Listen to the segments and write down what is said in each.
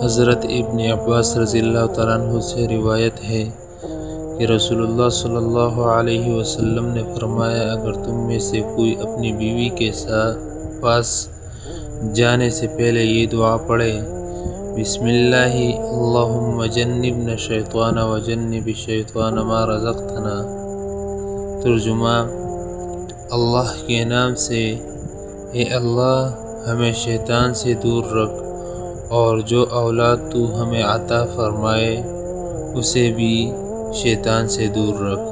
حضرت ابن عباس رضی اللہ تعالیٰ عنہ سے روایت ہے کہ رسول اللہ صلی اللہ علیہ وسلم نے فرمایا، اگر تم میں سے کوئی اپنی بیوی کے پاس جانے سے پہلے یہ دعا پڑھے، بسم اللہ اللہم جنبنا الشیطان وجنب الشیطان ما رزقتنا، ترجمہ: اللہ کے نام سے، اے اللہ ہمیں شیطان سے دور رکھ، اور جو اولاد تو ہمیں عطا فرمائے اسے بھی شیطان سے دور رکھ۔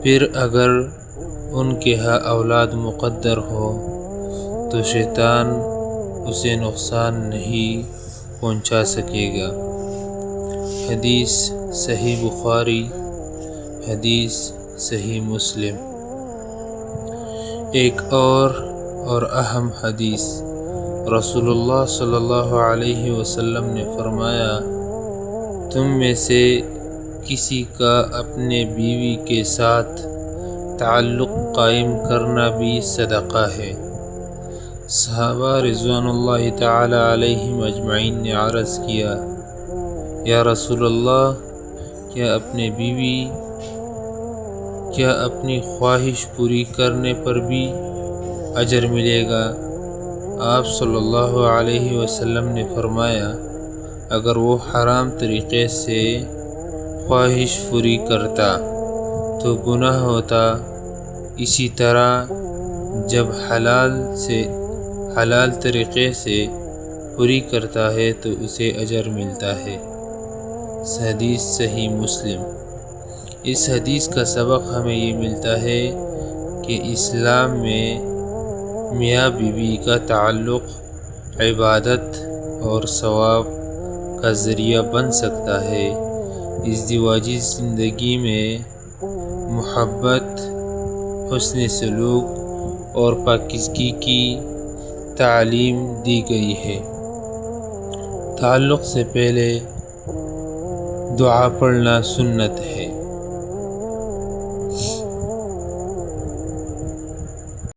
پھر اگر ان کے ہاں اولاد مقدر ہو تو شیطان اسے نقصان نہیں پہنچا سکے گا۔ حدیث صحیح بخاری، حدیث صحیح مسلم۔ ایک اور اہم حدیث، رسول اللہ صلی اللہ علیہ وسلم نے فرمایا، تم میں سے کسی کا اپنے بیوی کے ساتھ تعلق قائم کرنا بھی صدقہ ہے۔ صحابہ رضوان اللہ تعالی علیہم اجمعین نے عرض کیا، یا رسول اللہ، کیا اپنی خواہش پوری کرنے پر بھی اجر ملے گا؟ آپ صلی اللہ علیہ وسلم نے فرمایا، اگر وہ حرام طریقے سے خواہش پوری کرتا تو گناہ ہوتا، اسی طرح جب حلال طریقے سے پوری کرتا ہے تو اسے اجر ملتا ہے۔ حدیث صحیح مسلم۔ اس حدیث کا سبق ہمیں یہ ملتا ہے کہ اسلام میں میاں بیوی کا تعلق عبادت اور ثواب کا ذریعہ بن سکتا ہے۔ ازدواجی زندگی میں محبت، حسن سلوک اور پاکیزگی کی تعلیم دی گئی ہے۔ تعلق سے پہلے دعا پڑھنا سنت ہے۔